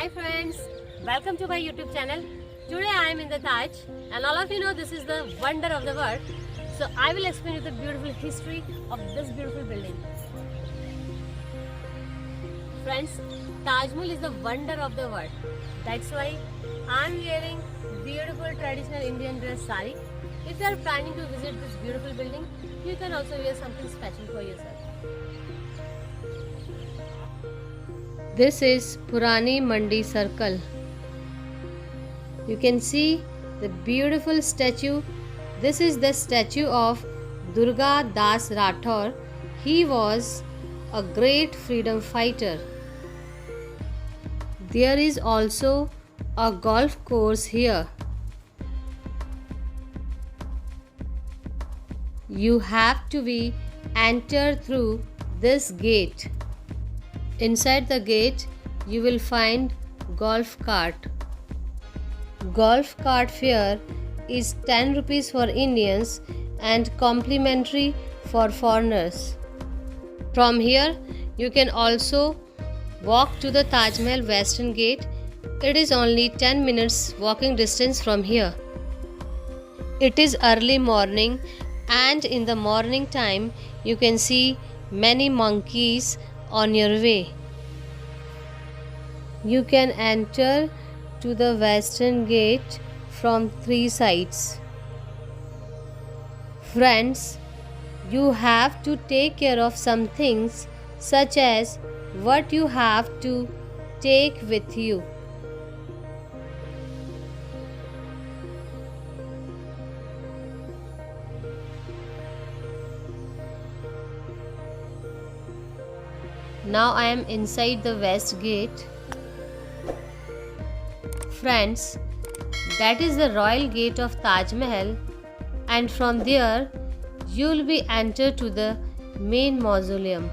Hi friends, welcome to my YouTube channel. Today I am in the Taj and all of you know this is the wonder of the world. So I will explain you the beautiful history of this beautiful building. Friends, Taj Mahal is the wonder of the world. That's why I am wearing beautiful traditional Indian dress sari. If you are planning to visit this beautiful building, you can also wear something special for yourself. This is Purani Mandi Circle. You can see the beautiful statue. This is the statue of Durga Das Rathore. He was a great freedom fighter. There is also a golf course here. You have to be entered through this gate. Inside the gate, you will find golf cart. Golf cart fare is 10 rupees for Indians and complimentary for foreigners. From here, you can also walk to the Taj Mahal Western Gate. It is only 10 minutes walking distance from here. It is early morning and in the morning time, you can see many monkeys on your way. You can enter to the Western Gate from 3 sides. Friends, you have to take care of some things such as what you have to take with you. Now I am inside the West Gate. Friends, that is the Royal Gate of Taj Mahal, and from there you will be entered to the main mausoleum.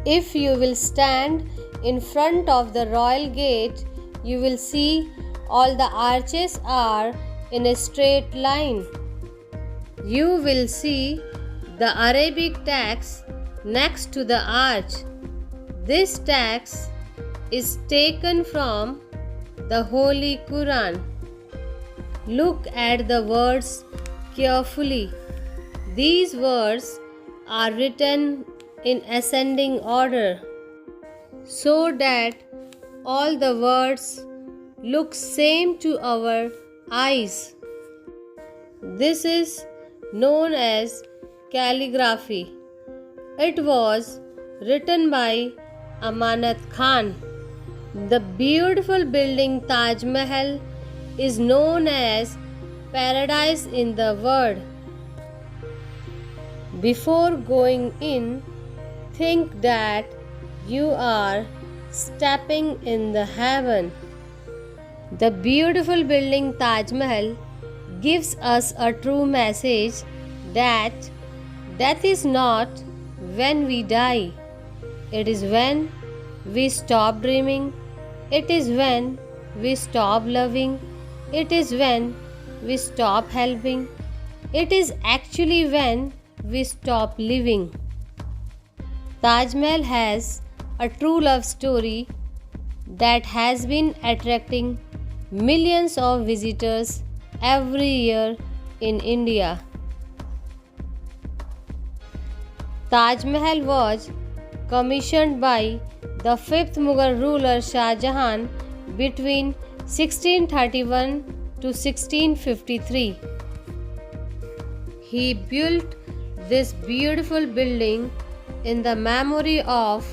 If you will stand in front of the Royal Gate, you will see all the arches are in a straight line. You will see the Arabic text next to the arch. This text is taken from the Holy Quran. Look at the words carefully. These words are written in ascending order so that all the words look same to our eyes. This is known as calligraphy. It was written by Amanat Khan. The beautiful building Taj Mahal is known as paradise in the world. Before going in, think that you are stepping in the heaven. The beautiful building Taj Mahal gives us a true message that death is not when we die. It is when we stop dreaming. It is when we stop loving. It is when we stop helping. It is actually when we stop living. Taj Mahal has a true love story that has been attracting millions of visitors every year in India. Taj Mahal was commissioned by the 5th Mughal ruler Shah Jahan between 1631 to 1653. He built this beautiful building in the memory of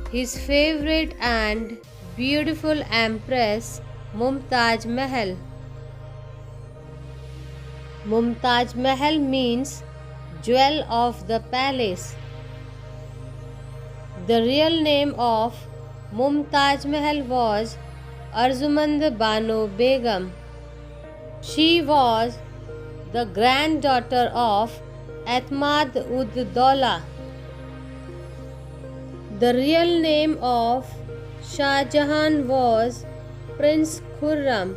his favorite and beautiful Empress Mumtaz Mahal. Mumtaz Mahal means jewel of the palace. The real name of Mumtaz Mahal was Arzumand Banu Begum. She was the granddaughter of Ahmad ud Daula. The real name of Shah Jahan was Prince Khurram.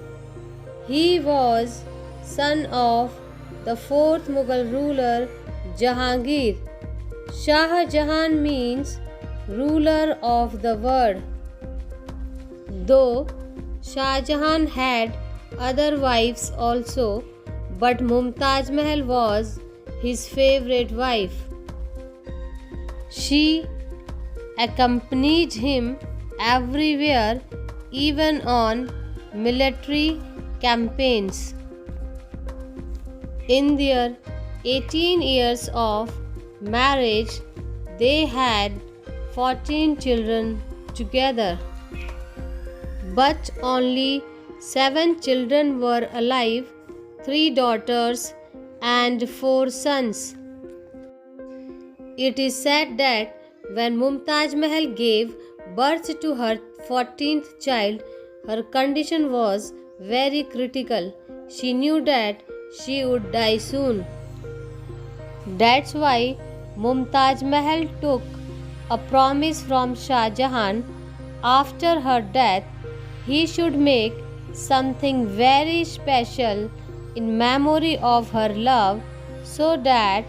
He was son of the 4th Mughal ruler Jahangir. Shah Jahan means ruler of the world. Though Shah Jahan had other wives also, but Mumtaz Mahal was his favorite wife. She accompanied him everywhere, even on military campaigns. In their 18 years of marriage, they had 14 children together. But only 7 children were alive, 3 daughters and 4 sons. It is said that when Mumtaz Mahal gave birth to her 14th child, her condition was very critical. She knew that she would die soon. That's why Mumtaz Mahal took a promise from Shah Jahan. After her death, he should make something very special in memory of her love, so that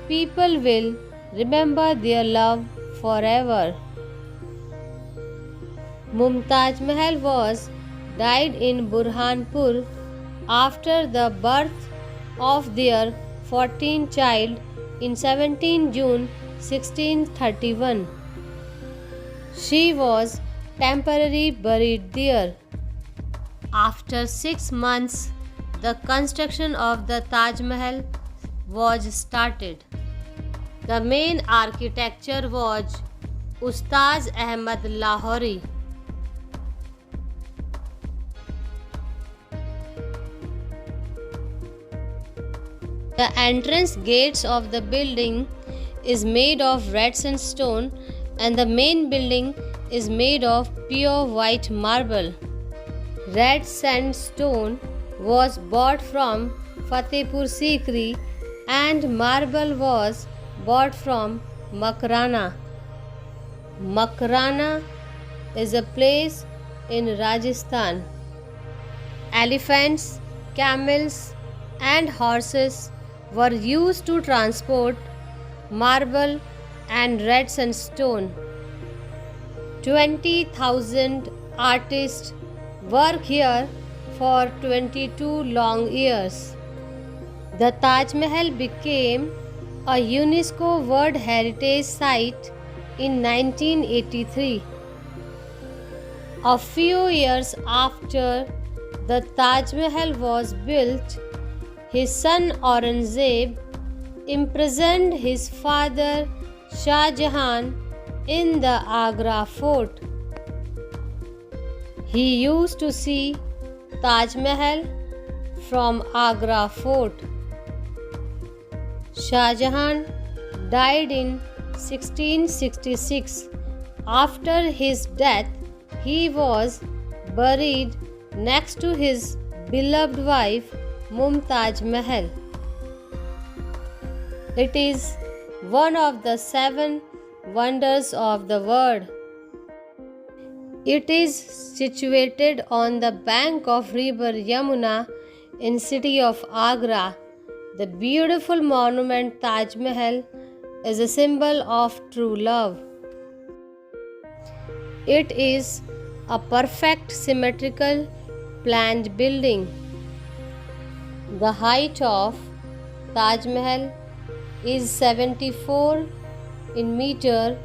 people will remember their love forever. Mumtaz Mahal was died in Burhanpur after the birth of their 14th child in 17 June 1631. She was temporarily buried there. After 6 months, the construction of the Taj Mahal was started. The main architecture was Ustaz Ahmad Lahori. The entrance gates of the building is made of red sandstone, and the main building is made of pure white marble. Red sandstone was bought from Fatehpur Sikri and marble was bought from Makrana. Makrana is a place in Rajasthan. Elephants, camels, and horses were used to transport marble and red sandstone. 20,000 artists work here for 22 long years. The Taj Mahal became a UNESCO World Heritage Site in 1983. A few years after the Taj Mahal was built, his son Aurangzeb imprisoned his father Shah Jahan in the Agra fort. He used to see Taj Mahal from Agra fort. Shah Jahan died in 1666. After his death, he was buried next to his beloved wife Mumtaz Mahal. It is one of the 7 wonders of the world. It is situated on the bank of river Yamuna in city of Agra. The beautiful monument Taj Mahal is a symbol of true love. It is a perfect symmetrical planned building. The height of Taj Mahal is 74 in meter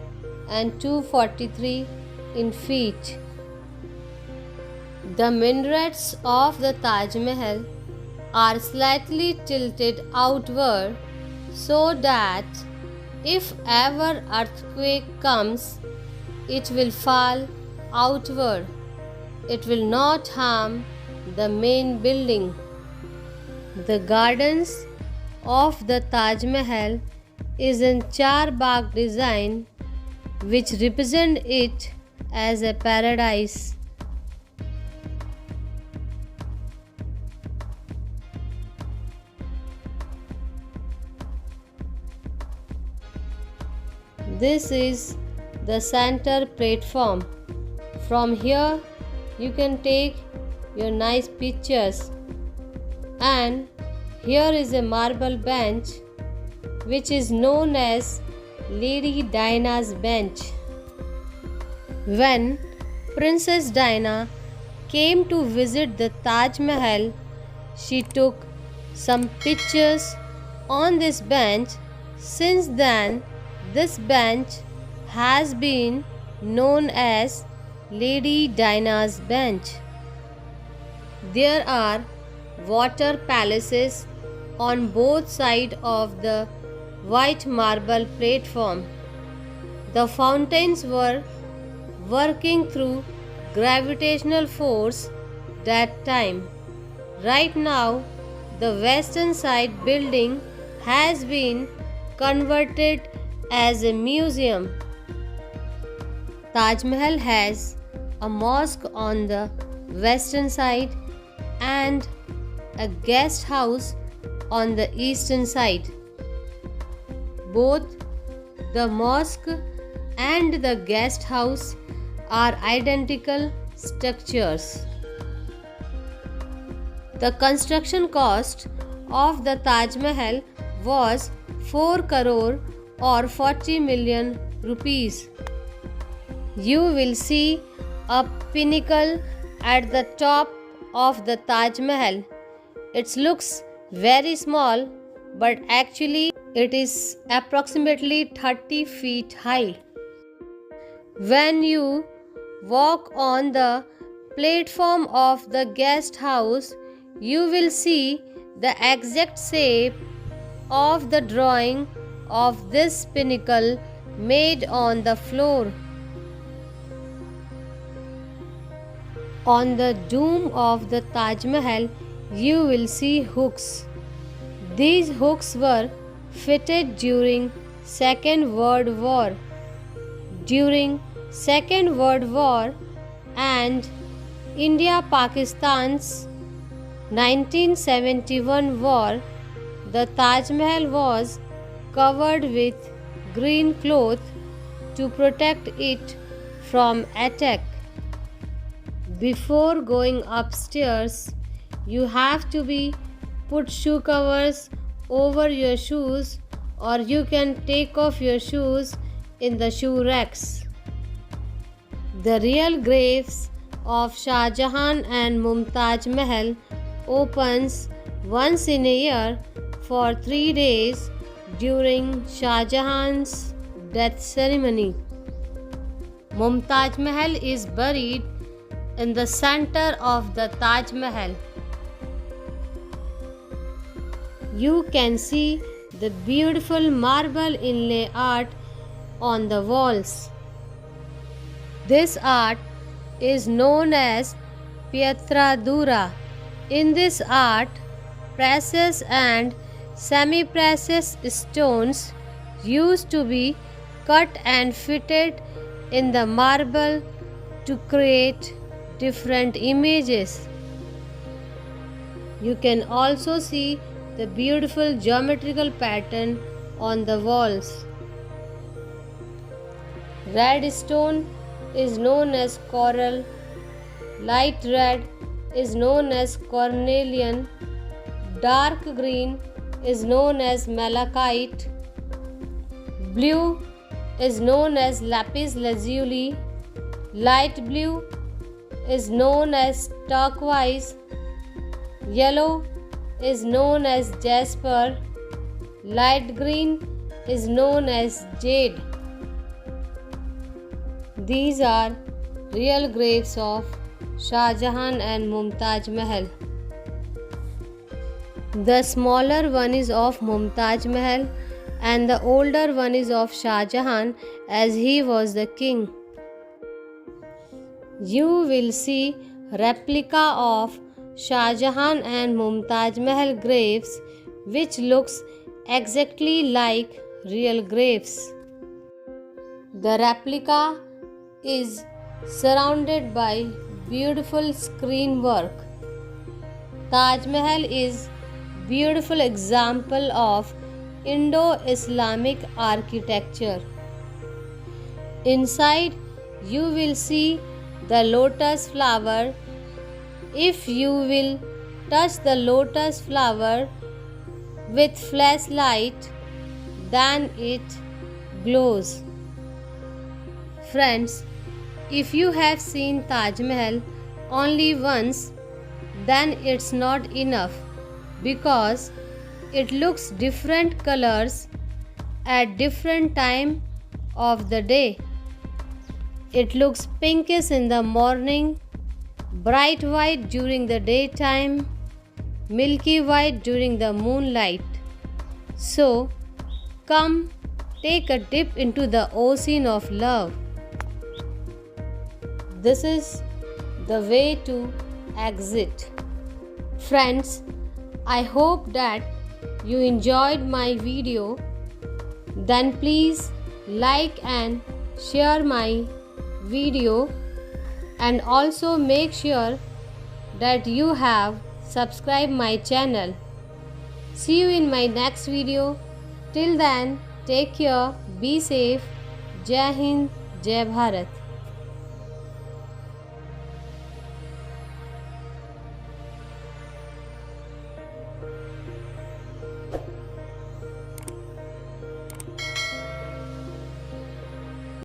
and 243 in feet. The minarets of the Taj Mahal are slightly tilted outward so that if ever earthquake comes, it will fall outward. It will not harm the main building. The gardens of the Taj Mahal is in Charbagh design, which represent it as a paradise. This is the center platform. From here you can take your nice pictures. And here is a marble bench which is known as Lady Diana's bench. When Princess Diana came to visit the Taj Mahal, she took some pictures on this bench. Since then, this bench has been known as Lady Diana's bench. There are water palaces on both sides of the white marble platform. The fountains were working through gravitational force that time. Right now, the western side building has been converted as a museum. Taj Mahal has a mosque on the western side and a guest house on the eastern side. Both the mosque and the guest house are identical structures. The construction cost of the Taj Mahal was 4 crore or 40 million rupees. You will see a pinnacle at the top of the Taj Mahal. It looks very small, but actually it is approximately 30 feet high. When you walk on the platform of the guest house, you will see the exact shape of the drawing of this pinnacle made on the floor. On the dome of the Taj Mahal, you will see hooks. These hooks were fitted during Second World War. During Second World War and India-Pakistan's 1971 war, the Taj Mahal was covered with green cloth to protect it from attack. Before going upstairs, you have to be put shoe covers over your shoes, or you can take off your shoes in the shoe racks. The real graves of Shah Jahan and Mumtaz Mahal opens once in a year for 3 days during Shah Jahan's death ceremony. Mumtaz Mahal is buried in the center of the Taj Mahal. You can see the beautiful marble inlay art on the walls. This art is known as Pietra Dura. In this art, precious and semi-precious stones used to be cut and fitted in the marble to create different images. You can also see the beautiful geometrical pattern on the walls. Red stone is known as coral, light red is known as cornelian, dark green is known as malachite, blue is known as lapis lazuli, light blue is known as turquoise, yellow is known as jasper, light green is known as jade. These are real graves of Shah Jahan and Mumtaz Mahal. The smaller one is of Mumtaz Mahal and the older one is of Shah Jahan, as he was the king. You will see replica of Shah Jahan and Mumtaz Mahal graves which looks exactly like real graves. The replica is surrounded by beautiful screen work. Taj Mahal is beautiful example of Indo-Islamic architecture. Inside you will see the lotus flower. If you will touch the lotus flower with flashlight, then it glows. Friends, If you have seen Taj Mahal only once, then it's not enough because it looks different colors at different time of the day. It looks pinkish in the morning, bright white during the daytime, milky white during the moonlight. So, come take a dip into the ocean of love. This is the way to exit. Friends, I hope that you enjoyed my video. Then please like and share my video, and also make sure that you have subscribed my channel. See you in my next video. Till then, take care, be safe. Jai Hind, Jai Bharat.